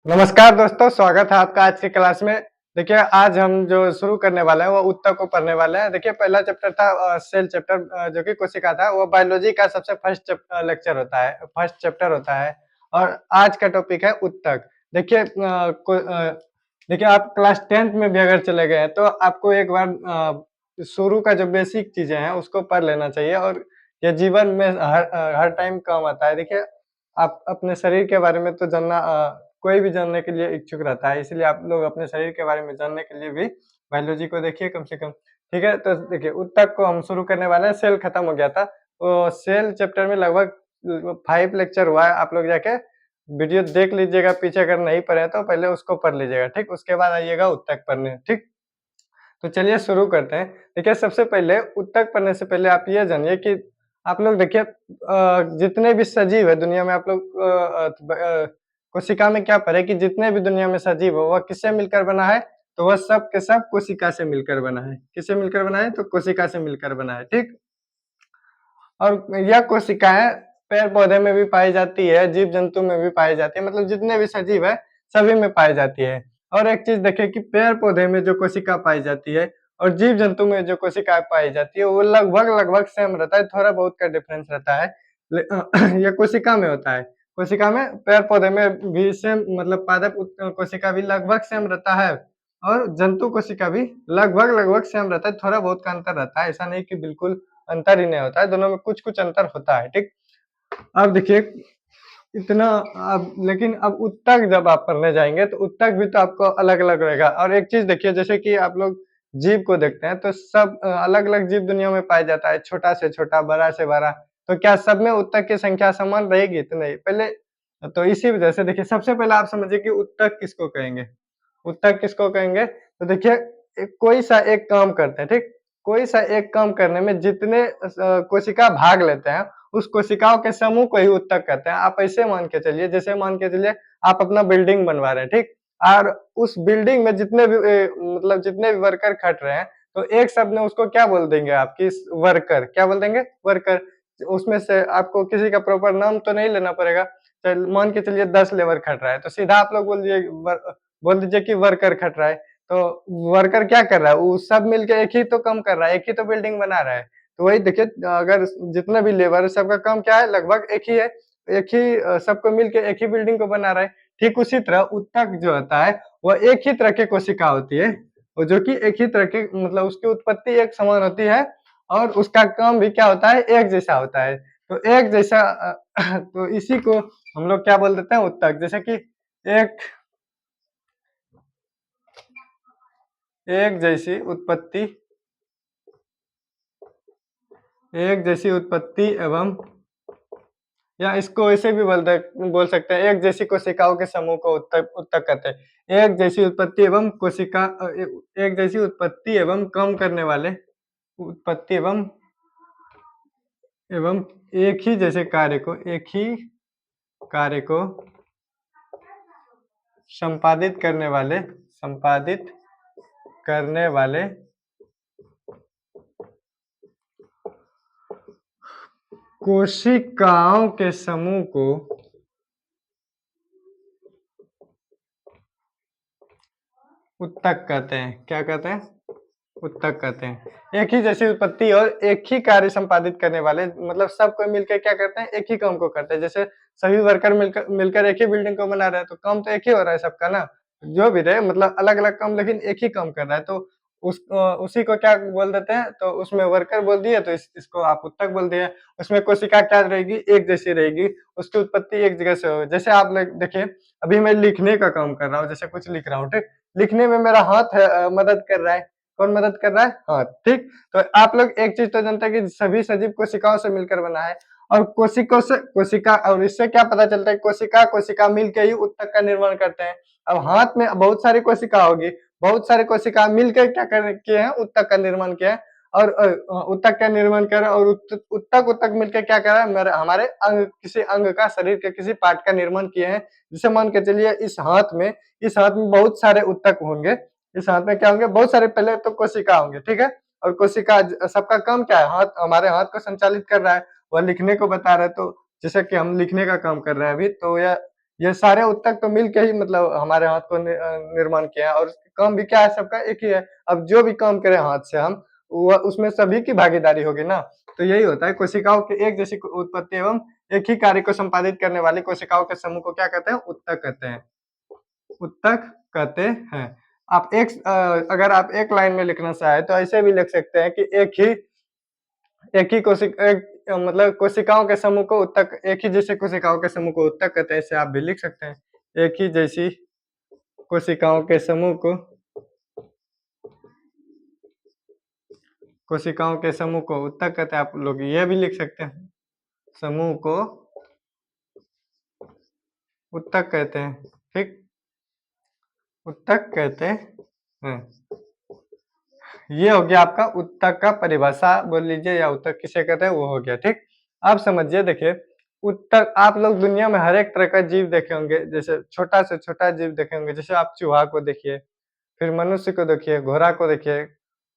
नमस्कार दोस्तों, स्वागत है आपका आज की क्लास में। देखिए, आज हम जो शुरू करने वाले हैं, वो उत्तक को पढ़ने वाले हैं। देखिए, पहला चैप्टर था सेल चैप्टर जो कि कोशिका था, वो बायोलॉजी का सबसे लेक्चर होता है, फर्स्ट चैप्टर होता है और आज का टॉपिक है उत्तक। देखिए देखिए आप क्लास 10th में भी अगर चले गए हैं, तो आपको एक बार शुरू का जो बेसिक चीज़ें हैं, उसको पढ़ लेना चाहिए और ये जीवन में हर टाइम काम आता है। देखिए, आप अपने शरीर के बारे में तो जानना कोई भी जानने के लिए इच्छुक रहता है, इसलिए आप लोग अपने शरीर के बारे में जानने के लिए भी बायोलॉजी को देखिए कम से कम, ठीक है? तो देखिए उत्तक को हम शुरू करने वाले हैं, सेल खत्म हो गया था, तो सेल चैप्टर में लगभग 5 लेक्चर हुआ है, आप लोग जाके वीडियो देख लीजिएगा पीछे अगर नहीं पढ़े तो पहले उसको पढ़ लीजिएगा, ठीक? उसके बाद आइएगा उत्तक पढ़ने, ठीक? तो चलिए शुरू करते हैं। देखिए सबसे पहले उत्तक पढ़ने से पहले आप ये जानिए कि आप लोग देखिए जितने भी सजीव है दुनिया में आप लोग कोशिका में क्या पढ़े कि जितने भी दुनिया में सजीव हो वह किससे मिलकर बना है? तो वह सब के सब कोशिका से मिलकर बना है। किससे मिलकर बना है? तो कोशिका से मिलकर बना है, ठीक? और यह कोशिकाएँ पेड़-पौधे में भी पाई जाती है, जीव-जंतु में भी पाई जाती है, मतलब जितने भी सजीव है, सभी में पाई जाती है। और एक चीज़ देखिए कि पेड़-पौधे में जो कोशिका पाई जाती है और जीव-जंतु में जो कोशिका पाई जाती है, वो लगभग-लगभग सेम रहता है, थोड़ा बहुत का डिफरेंस रहता है। ये कोशिका में होता है। कोशिका में पेड़-पौधे में भी सेम मतलब पादप कोशिका भी लगभग सेम रहता है और जंतु कोशिका भी लगभग-लगभग सेम रहता है, थोड़ा बहुत का अंतर रहता है, ऐसा नहीं कि बिल्कुल अंतर ही नहीं होता है, दोनों में कुछ-कुछ अंतर होता है, ठीक? अब देखिए इतना अब लेकिन अब उत्तक जब आप पढ़ने जाएँगे तो उत्तक भी तो आपको अलग-अलग रहेगा और एक चीज़ देखिए जैसे कि आप लोग जीव को देखते हैं तो सब अलग-अलग जीव दुनिया में पाया जाता है, छोटा से छोटा, बड़ा से बड़ा, तो क्या सब में उत्तक की संख्या समान रहेगी? तो नहीं, पहले तो इसी वजह से देखिए सबसे पहले आप समझिए कि उत्तक किसको कहेंगे? उत्तक किसको कहेंगे? तो देखिए कोई सा एक काम करते हैं, ठीक? कोई सा एक काम करने में जितने कोशिका भाग लेते हैं, उस कोशिकाओं के समूह को ही उत्तक कहते हैं। आप ऐसे मान के चलिए जैसे मान के चलिए आप अपना बिल्डिंग बनवा रहे हैं, ठीक? और उस बिल्डिंग में जितने भी मतलब जितने भी वर्कर खट रहे हैं, तो एक शब्द में उसको क्या बोल देंगे आप कि स वर्कर, क्या बोल देंगे? वर्कर। उसमें से आपको किसी का प्रॉपर नाम तो नहीं लेना पड़ेगा। चल मान के चलिए 10 लेबर खट रहा है, तो सीधा आप लोग बोल दीजिए कि वर्कर खट रहा है। तो वर्कर क्या कर रहा है? वो सब मिलके एक ही तो काम कर रहा है, एक ही तो बिल्डिंग बना रहा है। तो वही देखिए अगर जितना भी लेबर है सबका काम क्या है? लगभग एक ही है। एक ही सबको मिलके एक ही बिल्डिंग को बना रहा है। ठीक उसी तरह उत्तक जो होता है, वह एक ही तरह की कोशिका होती है और जो कि एक ही तरह की मतलब उसकी उत्पत्ति एक समान होती है और उसका काम भी क्या होता है? एक जैसा होता है। तो एक जैसा तो इसी को हम लोग क्या बोल देते हैं? उत्तक। जैसे कि एक एक जैसी उत्पत्ति एक जैसी उत्पत्ति एवं या इसको ऐसे भी बोल सकते हैं, एक जैसी कोशिकाओं के समूह को उत्तक उत्तक कहते हैं। एक जैसी उत्पत्ति एवं एक जैसी उत्पत्ति एवं काम करने वाले उत्पत्ति एवं एक ही कार्य को संपादित करने वाले कोशिकाओं के समूह को उत्तक कहते हैं। क्या कहते हैं? उत्तक कहते हैं। एक ही जैसी उत्पत्ति और एक ही कार्य संपादित करने वाले मतलब सब कोई मिलकर क्या करते हैं? एक ही काम को करते हैं। जैसे सभी वर्कर मिलकर मिलकर एक ही बिल्डिंग को बना रहे हैं, तो काम तो एक ही हो रहा है सबका ना। जो भी रहे मतलब अलग-अलग काम लेकिन एक ही काम कर रहा है, तो उसी को क्या बोल देते हैं? तो उसमें वर्कर बोल दिए तो इसको आप उत्तक बोल दिए। उसमें कोशिका क्या रहेगी? एक जैसी रहेगी, उसकी उत्पत्ति एक जगह से हो। जैसे आप लोग देखिए, अभी मैं लिखने का काम कर रहा हूँ, जैसे कुछ लिख रहा हूँ, ठीक? लिखने में मेरा हाथ है मदद कर रहा है। कौन मदद कर रहा है? हाथ, ठीक? तो आप लोग एक चीज़ तो जानते हैं कि सभी सजीव कोशिकाओं से मिलकर बना है और कोशिकों से कोशिका और इससे क्या पता चलता है कोशिका मिल के ही उत्तक का निर्माण करते हैं। अब हाथ में बहुत सारी कोशिका होगी, बहुत सारी कोशिका मिलकर क्या कर किए हैं? उत्तक का निर्माण किया है और उत्तक का निर्माण कर और उत्तक मिलकर क्या कर रहा है? हमारे किसी अंग का शरीर के किसी पार्ट का निर्माण किए हैं। जैसे मान के चलिए इस हाथ में बहुत सारे उत्तक होंगे। इस हाथ में क्या होंगे? बहुत सारे पहले तो कोशिका होंगे, ठीक है? और कोशिका सबका काम क्या है? हमारे हाथ को संचालित कर रहा है, वह लिखने को बता रहा है, तो जैसे कि हम लिखने का काम कर रहे हैं अभी, तो यह ये सारे उत्तक तो मिल के ही मतलब हमारे हाथ को निर्माण किया है और काम भी क्या है सबका एक ही है। अब जो भी काम करें हाथ से हम वो उसमें सभी की भागीदारी होगी ना। तो यही होता है कोशिकाओं की एक जैसी उत्पत्ति एवं एक ही कार्य को संपादित करने वाली कोशिकाओं के समूह को क्या कहते हैं? उत्तक कहते हैं। उत्तक कहते हैं। आप अगर आप एक लाइन में लिखना चाहे तो ऐसे भी लिख सकते हैं कि एक ही मतलब कोशिकाओं के समूह को उत्तक, एक ही जैसे कोशिकाओं के समूह को उत्तक कहते हैं, ऐसे आप भी लिख सकते हैं। एक ही जैसी कोशिकाओं के समूह को उत्तक कहते हैं। आप लोग ये भी लिख सकते हैं, समूह को उत्तक कहते हैं। ठीक, उत्तक कहते हैं। ये हो गया आपका उत्तक का परिभाषा बोल लीजिए या उत्तक किसे कहते हैं वो हो गया। ठीक, अब समझिए, देखिए उत्तक आप लोग दुनिया में हर एक तरह का जीव देखे होंगे, जैसे छोटा से छोटा जीव देखे होंगे, जैसे आप चूहा को देखिए, फिर मनुष्य को देखिए, घोड़ा को देखिए,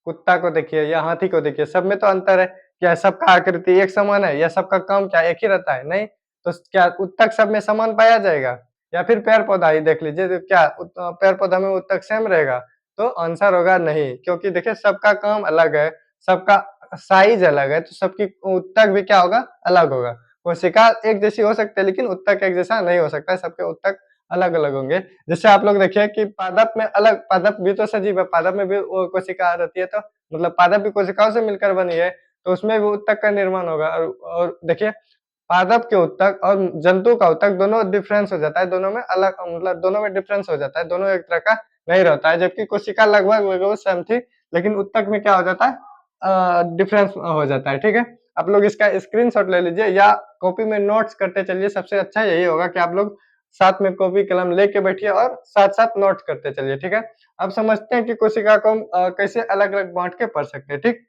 कुत्ता को देखिए या हाथी को देखिए, सब में तो अंतर है। क्या सबका आकृति एक समान है या सबका काम क्या एक ही रहता है? नहीं। तो क्या उत्तक सब में समान पाया जाएगा? या फिर पेड़ पौधा ही देख लीजिए, तो क्या पेड़ पौधा में उत्तक सेम रहेगा? तो आंसर होगा नहीं, क्योंकि देखिए सबका काम अलग है, सबका साइज अलग है, तो सबकी उत्तक भी क्या होगा? अलग होगा। कोशिका एक जैसी हो सकती है लेकिन उत्तक एक जैसा नहीं हो सकता है, सबके उत्तक अलग अलग होंगे। जैसे आप लोग देखिए कि पादप में अलग, पादप भी तो सजीव है, पादप में भी वो कोशिका रहती है, तो मतलब पादप भी कोशिकाओं से मिलकर बनी है, तो उसमें भी उत्तक का निर्माण होगा। और देखिए पादप के उत्तक और जंतु का उत्तक दोनों डिफरेंस हो जाता है, दोनों में अलग मतलब दोनों में डिफरेंस हो जाता है, दोनों एक तरह का नहीं रहता है। जबकि कोशिका लगभग लगभग सेम थी, लेकिन उत्तक में क्या हो जाता है? डिफरेंस हो जाता है। ठीक है, आप लोग इसका स्क्रीनशॉट ले लीजिए या कॉपी में नोट्स करते चलिए। सबसे अच्छा यही होगा कि आप लोग साथ में कॉपी कलम लेके बैठिए और साथ-साथ नोट करते चलिए। ठीक है, अब समझते हैं कि कोशिका को हम कैसे अलग-अलग बाँट के पढ़ सकते हैं। ठीक,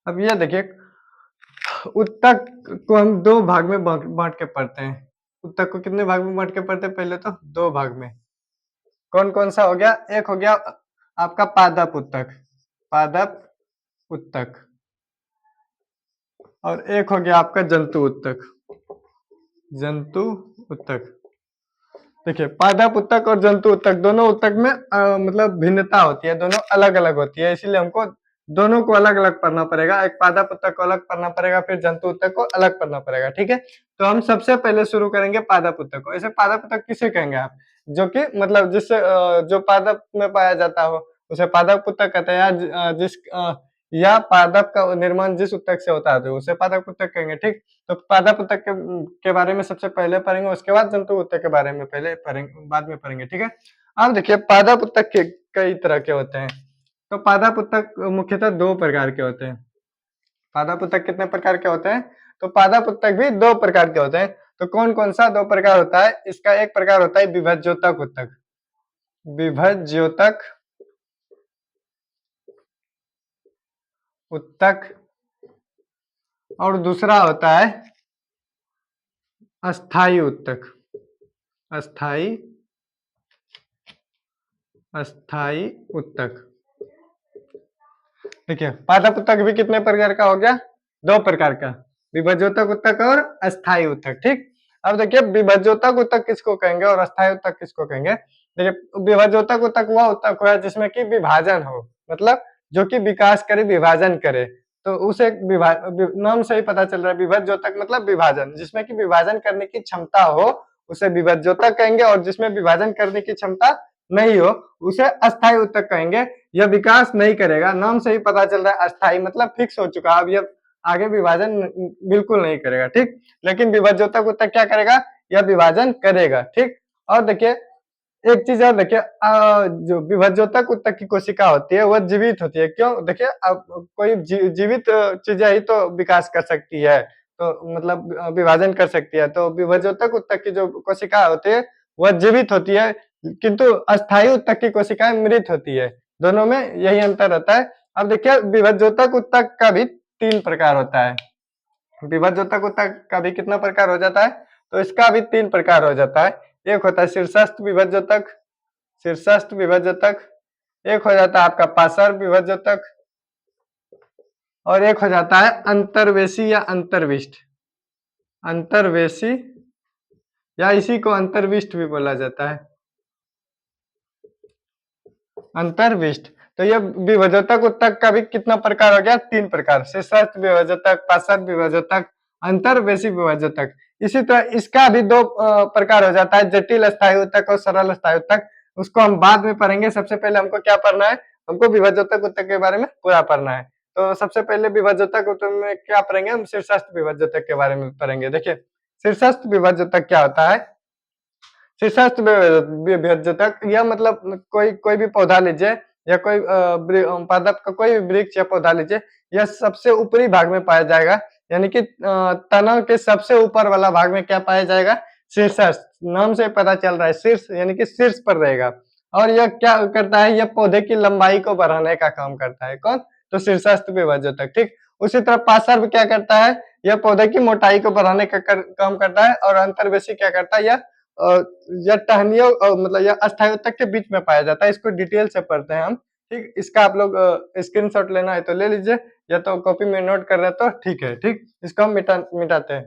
अब ये देखिए, उत्तक को हम दो भाग में बाँट के पढ़ते हैं। उत्तक को कितने भाग में बाँट के पढ़ते हैं? पहले तो दो भाग में। कौन-कौन सा हो गया? एक हो गया आपका पादप उत्तक, पादप उत्तक, और एक हो गया आपका जंतु उत्तक, जंतु उत्तक। देखिए पादप उत्तक और जंतु उत्तक, दोनों उत्तक में मतलब भिन्नता होती है, दोनों अलग-अलग होती है, इसीलिए हमको दोनों को अलग-अलग पढ़ना पड़ेगा। एक पादप उत्तक को अलग पढ़ना पड़ेगा, फिर जंतु उत्तक को अलग पढ़ना पड़ेगा। ठीक है, तो हम सबसे पहले शुरू करेंगे पादप उत्तक को। ऐसे पादप उत्तक किसे कहेंगे आप? जो कि मतलब जिससे जो पादप में पाया जाता हो उसे पादप उत्तक कहते हैं, या पादप का निर्माण जिस उत्तक से होता है तो उसे पादप उत्तक कहेंगे। ठीक, तो पादप उत्तक के बारे में सबसे पहले पढ़ेंगे, उसके बाद जंतु उत्तक के बारे में पहले पढ़ेंगे, बाद में पढ़ेंगे। ठीक है, अब देखिए पादप उत्तक के कई तरह के होते हैं। तो पादप उत्तक मुख्यतः दो प्रकार के होते हैं। पादप उत्तक कितने प्रकार के होते हैं? तो पादप उत्तक भी दो प्रकार के होते हैं। तो कौन कौन सा दो प्रकार होता है? इसका एक प्रकार होता है विभज्योतक उत्तक, विभज्योतक उत्तक, और दूसरा होता है अस्थाई उत्तक, अस्थाई अस्थाई उत्तक। देखिए पादप उत्तक भी कितने प्रकार का हो गया? दो प्रकार का, विभज्योतक उत्तक और अस्थाई उत्तक। ठीक, अब देखिए विभज्योतक उत्तक किसको कहेंगे और अस्थाई उत्तक किसको कहेंगे? देखिए विभज्योतक उत्तक वह उत्तक है जिसमें कि विभाजन हो, मतलब जो कि विकास करे, विभाजन करे, तो उसे नाम से ही पता चल रहा है विभज्योतक मतलब विभाजन, जिसमें कि विभाजन करने की क्षमता हो उसे विभज्योतक कहेंगे, और जिसमें विभाजन करने की क्षमता नहीं हो उसे अस्थाई उत्तक कहेंगे। यह विकास नहीं करेगा, नाम से ही पता चल रहा है अस्थाई मतलब फिक्स हो चुका, अब यह आगे विभाजन बिल्कुल नहीं करेगा। ठीक, लेकिन विभज्योतक उत्तक क्या करेगा? यह विभाजन करेगा। ठीक, और देखिए एक चीज और देखिए, जो विभज्योतक उत्तक की कोशिका होती है वह जीवित होती है। क्यों? देखिए अब कोई जीवित चीजें ही तो विकास कर सकती है, तो मतलब विभाजन कर सकती है। तो विभज्योतक उत्तक की जो कोशिका होती है वह जीवित होती है, किंतु अस्थायी उत्तक की कोशिकाएं मृत होती है। दोनों में यही अंतर रहता है। अब देखिए विभज्योतक उत्तक का भी तीन प्रकार होता है। विभज्योतक उत्तक का भी कितना प्रकार हो जाता है? तो इसका भी तीन प्रकार हो जाता है। एक होता है शीर्षस्थ विभज्योतक, शीर्षस्थ विभज्योतक, एक हो जाता है आपका पार्श्व विभज्योतक, और एक हो जाता है अंतर्वेशी या अंतर्विष्ट। अंतर्वेशी या इसी को अंतर्विष्ट भी बोला जाता है, अंतर्विष्ट। तो ये विभजोतक उत्तक का भी कितना प्रकार हो गया? 3 प्रकार, शीर्षस्थ विभजोतक, पार्श्व विभजोतक, अंतर्वेशी विभजोतक। इसी तरह इसका भी 2 प्रकार हो जाता है, जटिल स्थायी उत्तक और सरल स्थायी उत्तक। उसको हम बाद में पढ़ेंगे, सबसे पहले हमको क्या पढ़ना है? हमको विभजोतक उत्तक के बारे में पूरा पढ़ना है। तो सबसे पहले विभजोतक उत्तक में क्या पढ़ेंगे? हम शीर्षस्थ विभजोतक के बारे में पढ़ेंगे। देखिए शीर्षस्थ विभजोतक क्या होता है? शीर्षस्थ विभजोतक यह मतलब कोई भी पौधा लीजिए या कोई पादप का कोई भी वृक्ष या पौधा लीजिए, यह सबसे ऊपरी भाग में पाया जाएगा, यानी कि तना के सबसे ऊपर वाला भाग में क्या पाया जाएगा? शीर्षस्थ। नाम से पता चल रहा है, शीर्ष यानी कि शीर्ष पर रहेगा। और यह क्या करता है? यह पौधे की लंबाई को बढ़ाने का काम करता है। कौन? तो शीर्षस्थ विभजोतक। ठीक, उसी तरह पार्श्व क्या करता है? यह पौधे की मोटाई को बढ़ाने का काम करता है। और अंतर्वेशी क्या करता है? यह टहनियों मतलब यह अस्थायी उत्तक के बीच में पाया जाता है। इसको डिटेल से पढ़ते हैं हम। ठीक, इसका आप लोग स्क्रीनशॉट लेना है तो ले लीजिए, या तो कॉपी में नोट कर रहे तो ठीक है। ठीक, इसको हम मिटाते हैं।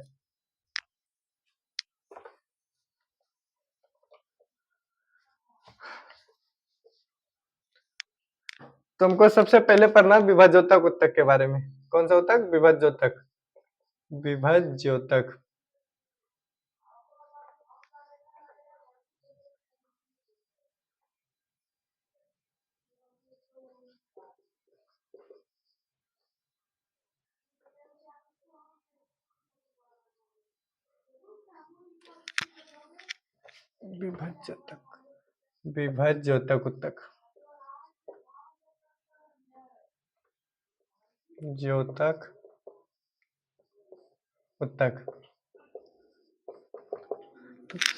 तो हमको सबसे पहले पढ़ना विभजोतक उत्तक के बारे में। कौन सा उत्तक? विभजोतक। विभज्योतक। विभज्योतक, विभज्योतक उत्तक, ज्योतक उत्तक।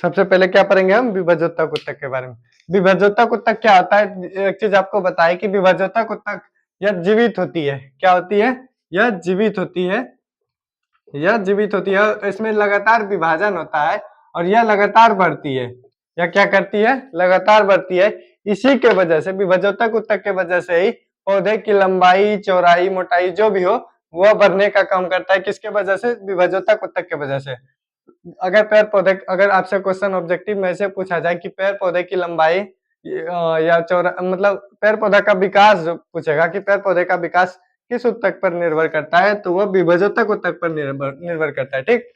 सबसे पहले क्या पढ़ेंगे हम? विभज्योतक उत्तक के बारे में। विभज्योतक उत्तक क्या होता है? एक चीज आपको बताए कि विभज्योतक उत्तक यह जीवित होती है। क्या होती है? यह जीवित होती है। यह जीवित होती है, इसमें लगातार विभाजन होता है और यह लगातार बढ़ती है। यह क्या करती है? लगातार बढ़ती है। इसी के वजह से, विभज्योतक उत्तक के वजह से ही पौधे की लंबाई, चौड़ाई, मोटाई जो भी हो वह बढ़ने का काम करता है। किसके वजह से? विभज्योतक उत्तक के वजह से। अगर आपसे क्वेश्चन ऑब्जेक्टिव में से पूछा जाए कि पेड़ पौधे की लंबाई या चौड़ा मतलब पेड़ पौधा का विकास, जो पूछेगा कि पेड़ पौधे का विकास किस उत्तक पर निर्भर करता है, तो वह विभज्योतक उत्तक पर निर्भर करता है। ठीक,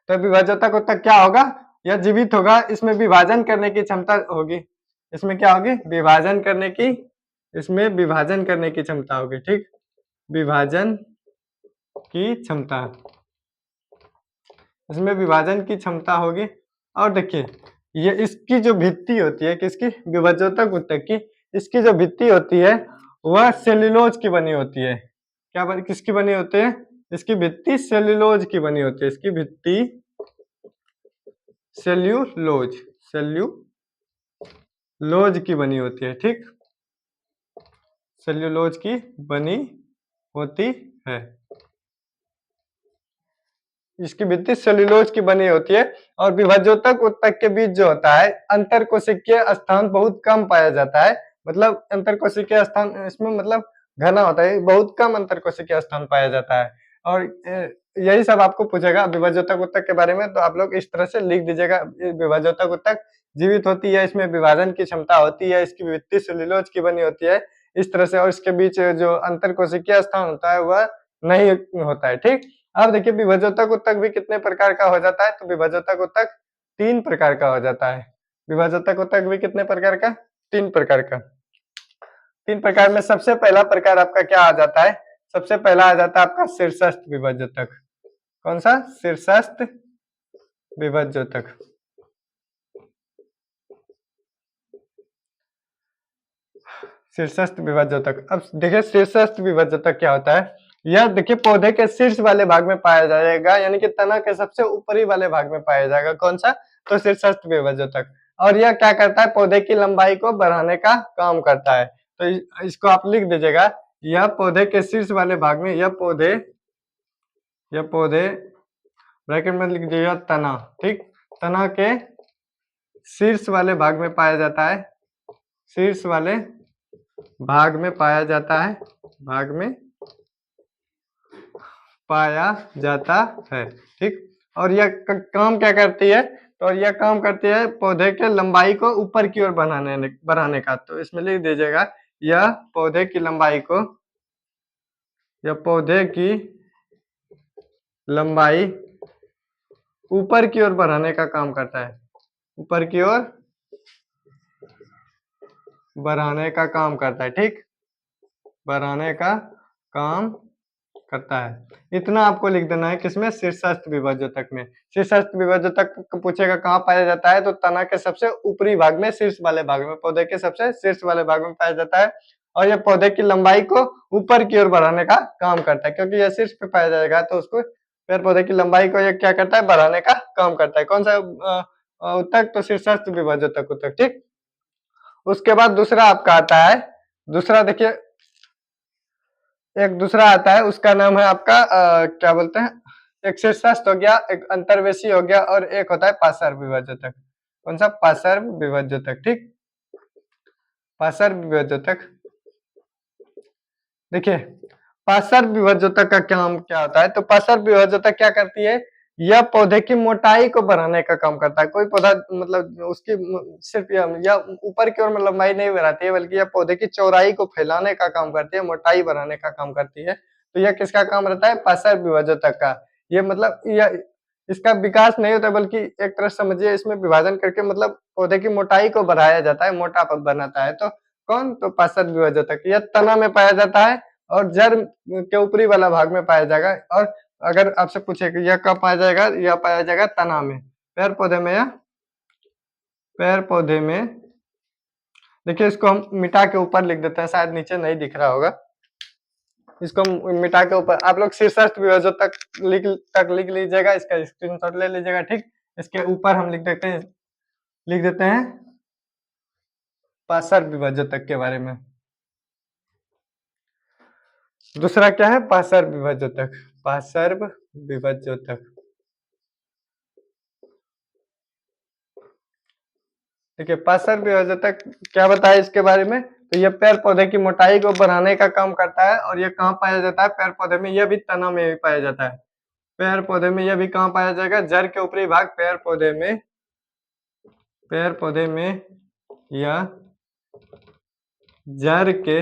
तो विभज्योतक उत्तक क्या होगा? यह जीवित होगा, इसमें विभाजन करने की क्षमता होगी। इसमें क्या होगी? विभाजन करने की, इसमें विभाजन करने की क्षमता होगी। ठीक, विभाजन की क्षमता, इसमें विभाजन की क्षमता होगी। और देखिए ये इसकी जो भित्ति होती है, किसकी? विभज्योतक उत्तक की, इसकी जो भित्ति होती है वह सेल्यूलोज की बनी होती है। किसकी बनी होती है? इसकी भित्ति सेल्यूलोज की बनी होती है। इसकी भित्ति सेल्यूलोज की बनी होती है। ठीक, सेल्यूलोज की बनी होती है। इसकी भित्ति सेल्यूलोज की बनी होती है। और विभज्योतक उत्तक के बीच जो होता है, अंतरकोशिकीय स्थान बहुत कम पाया जाता है। मतलब अंतरकोशिकीय स्थान इसमें मतलब घना होता है, बहुत कम अंतरकोशिकीय स्थान पाया जाता है। और यही सब आपको पूछेगा विभज्योतक उत्तक के बारे में, तो आप लोग इस तरह से लिख दीजिएगा। विभज्योतक उत्तक जीवित होती है, इसमें विभाजन की क्षमता होती है, इसकी भित्ति सेल्यूलोज की बनी होती है, इस तरह से। और इसके बीच जो अंतरकोशिकीय स्थान होता है वह नहीं होता है। ठीक, अब देखिए विभज्योतक उत्तक भी कितने प्रकार का हो जाता है? तो विभज्योतक उत्तक 3 प्रकार का हो जाता है। विभज्योतक उत्तक भी कितने प्रकार का? 3 प्रकार का। 3 प्रकार में सबसे पहला प्रकार आपका क्या आ जाता है? सबसे पहला आ जाता है आपका शीर्षस्थ विभज्योतक। कौन सा? शीर्षस्थ विभज्योतक। शीर्षस्थ विभज्योतक। अब देखिए शीर्षस्थ विभज्योतक क्या होता है? यह देखिए पौधे के शीर्ष वाले भाग में पाया जाएगा, यानी कि तना के सबसे ऊपरी वाले भाग में पाया जाएगा। कौन सा? तो शीर्षस्थ विभज्योतक। और यह क्या करता है? पौधे की लंबाई को बढ़ाने का काम करता है। तो इसको आप लिख दीजिएगा, यह पौधे के शीर्ष वाले भाग में, यह पौधे ब्रैकेट में लिख दीजिएगा तना। ठीक, तना के शीर्ष वाले भाग में पाया जाता है, शीर्ष वाले भाग में पाया जाता है, भाग में पाया जाता है। ठीक, और यह काम क्या करती है? तो यह काम करती है पौधे के लंबाई को ऊपर की ओर बढ़ाने का। तो इसमें लिख दीजिएगा, यह पौधे की लंबाई को, यह पौधे की लंबाई ऊपर की ओर बढ़ाने का काम करता है। ऊपर की ओर बढ़ाने का काम करता है। ठीक, बढ़ाने का काम करता है। इतना आपको लिख देना है किसमें? शीर्षस्थ विभाज्योतक में। शीर्षस्थ विभाज्योतक पूछेगा कहाँ पाया जाता है, तो तना के सबसे ऊपरी भाग में, शीर्ष वाले भाग में, पौधे के सबसे शीर्ष वाले भाग में पाया जाता है। और यह पौधे की लंबाई को ऊपर की ओर बढ़ाने का काम करता है, क्योंकि यह शीर्ष पे पाया जाएगा तो उसको पेड़ पौधे की लंबाई को यह क्या करता है? बढ़ाने का काम करता है। कौन सा उत्तक? तो शीर्षस्थ विभाज्योतक उत्तक। ठीक, उसके बाद दूसरा आपका आता है, दूसरा देखिए, एक दूसरा आता है, उसका नाम है आपका क्या बोलते हैं, एक शीर्षस्थ हो गया, एक अंतर्वेशी हो गया, और एक होता है पार्श्व विभाज्योतक। कौन सा? पार्श्व विभाज्योतक। ठीक, पार्श्व विभाज्योतक। देखिए, पार्श्व विभाज्योतक का काम क्या होता है? तो पार्श्व विभाज्योतक क्या करती है? यह पौधे की मोटाई को बढ़ाने का काम करता है। कोई पौधा मतलब उसकी सिर्फ या ऊपर की ओर में लंबाई नहीं बढ़ाती है, बल्कि यह पौधे की चौड़ाई को फैलाने का काम करती है, मोटाई बढ़ाने का काम करती है। तो यह किसका काम रहता है? पार्श्व विभाज्योतक का। ये मतलब यह, इसका विकास नहीं होता, बल्कि एक तरह समझिए इसमें विभाजन करके मतलब पौधे की मोटाई को बढ़ाया जाता है, मोटा बनाता है। तो कौन? तो पार्श्व विभाज्योतक। यह तना में पाया जाता है और जड़ के ऊपरी वाला भाग में पाया जाएगा। और अगर आपसे पूछे कि यह कब पाया जाएगा? यह पाया जाएगा तना में, पेड़ पौधे में। या पेड़ पौधे में, देखिए इसको हम मिटा के ऊपर लिख देते हैं, शायद नीचे नहीं दिख रहा होगा। इसको मिटा के ऊपर आप लोग शीर्षस्थ विभाज्योतक लिख लीजिएगा, इसका स्क्रीनशॉट ले लीजिएगा। ठीक, इसके ऊपर हम लिख देते हैं पार्श्व विभाज्योतक के बारे में। दूसरा क्या है? पार्श्व विभाज्योतक। पार्श्व विभाज्योतक। देखिए, पार्श्व विभाज्योतक क्या बताया इसके बारे में? तो यह पेड़ पौधे की मोटाई को बढ़ाने का काम करता है। और यह कहाँ पाया जाता है? पेड़ पौधे में। यह भी तना में भी पाया जाता है। पेड़ पौधे में यह भी कहाँ पाया जाएगा? जड़ के ऊपरी भाग, पेड़ पौधे में। पेड़ पौधे में या जड़ के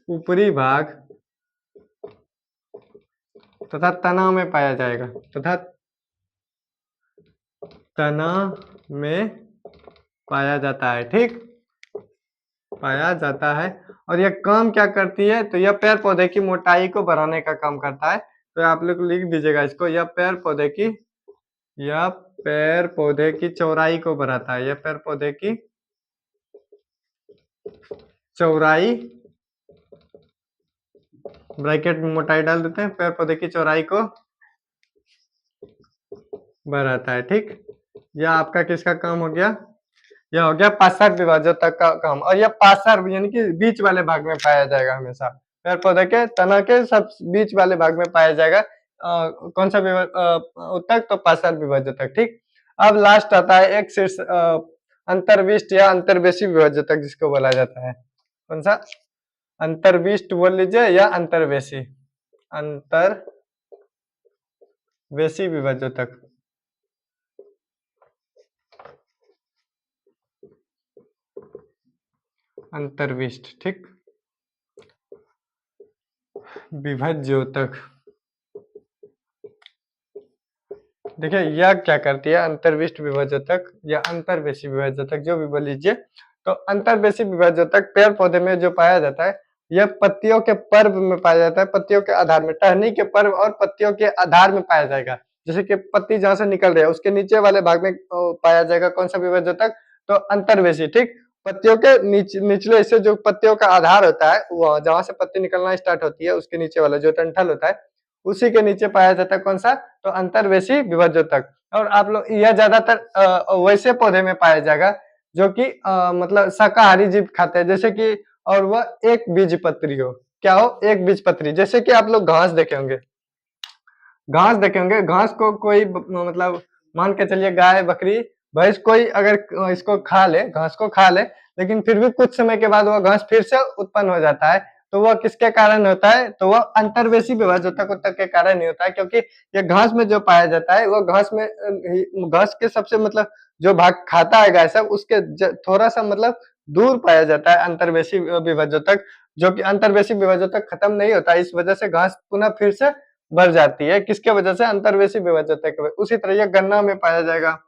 ऊपरी भाग तथा तना में पाया जाएगा, तथा तना में पाया जाता है। ठीक, पाया जाता है। और यह काम क्या करती है? तो यह पेड़ पौधे की मोटाई को बढ़ाने का काम करता है। तो आप लोग लिख दीजिएगा इसको, यह पेड़ पौधे की चौड़ाई को बढ़ाता है। यह पेड़ पौधे की चौड़ाई, ब्रैकेट में मोटाई डाल देते हैं, पेड़ पौधे की चौड़ाई को बढ़ाता है। ठीक, यह आपका किसका काम हो गया? यह हो गया पार्श्व विभाज्योतक का काम। और यह पार्श्व यानी कि बीच वाले भाग में पाया जाएगा हमेशा। पेड़ पौधे के तना के सब बीच वाले भाग में पाया जाएगा। कौन सा उत्तक? तो पार्श्व विभाज्योतक। ठीक, अब लास्ट आता है एक शीर्ष अंतर्विष्ट या अंतर्वेशी विभाज्योतक, जिसको बोला जाता है। कौन सा? अंतर्विष्ट बोल लीजिए या अंतर्वेशी। अंतर्वेशी विभाज्योतक। अंतर्विष्ट। ठीक, विभाज्योतक। देखिए यह क्या करती है? अंतर्विष्ट विभाज्योतक या अंतर्वेशी विभाज्योतक, जो भी बोल लीजिए। तो अंतर्वेशी विभाज्योतक पेड़ पौधे में जो पाया जाता है, यह पत्तियों के पर्व में पाया जाता है। पत्तियों के आधार में, टहनी के पर्व और पत्तियों के आधार में पाया जाएगा। जैसे कि पत्ती जहां से निकल रही है उसके नीचे वाले भाग में पाया जाएगा। कौन सा विभाज्योतक? तो अंतर्वेशी। ठीक, पत्तियों के निचले हिस्से, जो पत्तियों का आधार होता है, वो जहां से पत्ती निकलना स्टार्ट होती है उसके नीचे वाला जो डंठल होता है, उसी के नीचे पाया जाता है। कौन सा? तो अंतर्वेशी विभाज्योतक। और आप लोग, यह ज्यादातर वैसे पौधे में पाया जाएगा जो कि मतलब शाकाहारी जीव खाते हैं, जैसे कि, और वह एक बीजपत्री हो। क्या हो? एक बीजपत्री। जैसे कि आप लोग घास देखे होंगे, घास को कोई मतलब मान के चलिए गाय, बकरी, भैंस, कोई अगर इसको खा ले, घास को खा ले, लेकिन फिर भी कुछ समय के बाद वह घास फिर से उत्पन्न हो जाता है। तो वह किसके कारण होता है, तो वह अंतर्वेशी विभाजक ऊतक के कारण ही होता है, क्योंकि ये घास में जो पाया जाता है वो घास में घास के सबसे मतलब जो भाग खाता है गाय सब उसके थोड़ा सा मतलब दूर पाया जाता है अंतर्वेशी विभाजक, जो कि अंतर्वेशी विभाजक खत्म नहीं होता, इस वजह से घास पुनः फिर से बढ़ जाती है, किसके वजह से, अंतर्वेशी विभाजक। उसी तरह यह गन्ना में पाया जाएगा,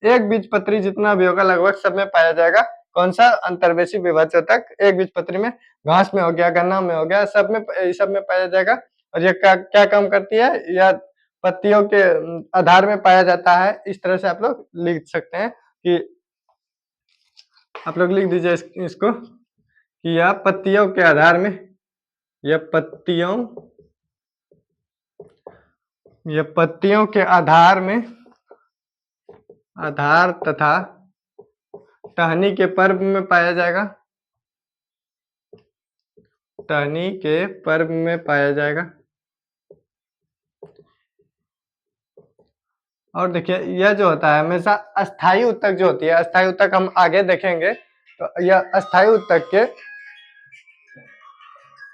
एक बीजपत्री जितना भी होगा लगभग सब में पाया जाएगा, कौन सा, अंतर्वेशी विभाजक। एक बीजपत्री में, घास में हो गया, गन्ना में हो गया, सब में पाया जाएगा। और ये क्या क्या काम करती है, या पत्तियों के आधार में पाया जाता है। इस तरह से आप लोग लिख सकते हैं कि आप लोग लिख दीजिए इसको कि यह पत्तियों के आधार में, यह पत्तियों के आधार में, आधार तथा टहनी के पर्व में पाया जाएगा, टहनी के पर्व में पाया जाएगा। और देखिए यह जो होता है हमेशा अस्थायी ऊतक जो होती है, अस्थायी ऊतक हम आगे देखेंगे, तो यह अस्थायी ऊतक के,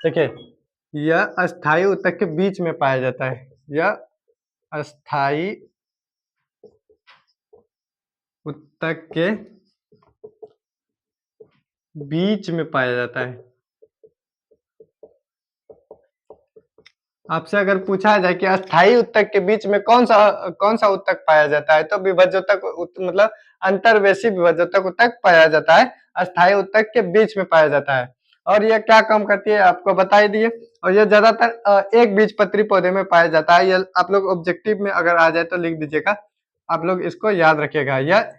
देखिए यह अस्थायी ऊतक के बीच में पाया जाता है, यह अस्थायी ऊतक के बीच में पाया जाता है। आपसे अगर पूछा जाए कि अस्थायी ऊतक के बीच में कौन सा ऊतक पाया जाता है, तो विभाजक मतलब अंतर्वेशी विभाजक ऊतक पाया जाता है, अस्थायी ऊतक के बीच में पाया जाता है। और यह क्या काम करती है आपको बता ही दिए। और यह ज्यादातर एक बीजपत्री पौधे में पाया जाता है। यह आप लोग ऑब्जेक्टिव में अगर आ जाए तो लिख दीजिएगा, आप लोग इसको याद रखिएगा। यह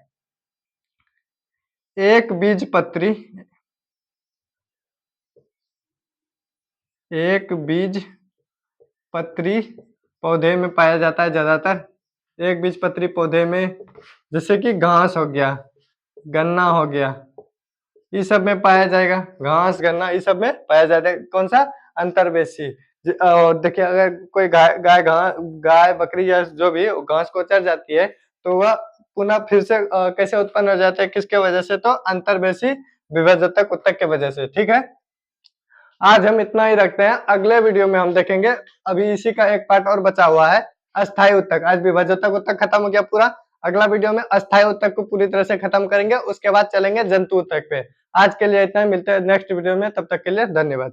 एक बीजपत्री, एक बीज पत्री पौधे में पाया जाता है ज्यादातर, एक बीजपत्री पौधे में, जैसे कि घास हो गया, गन्ना हो गया, इस सब में पाया जाएगा, घास गन्ना इस सब में पाया जाता है। कौन सा, अंतर्वेशी। और देखिए अगर कोई गाय बकरी या जो भी घास को चर जाती है, तो वह पुनः फिर से कैसे उत्पन्न हो जाते हैं, किसके वजह से, तो अंतर्वेशी विभाजक ऊतक के वजह से। ठीक है, आज हम इतना ही रखते हैं, अगले वीडियो में हम देखेंगे, अभी इसी का एक पार्ट और बचा हुआ है, अस्थायी ऊतक। आज विभाजक ऊतक खत्म हो गया पूरा, अगला वीडियो में अस्थायी ऊतक को पूरी तरह से खत्म करेंगे, उसके बाद चलेंगे जंतु ऊतक पे। आज के लिए इतना ही, मिलते हैं नेक्स्ट वीडियो में, तब तक के लिए धन्यवाद।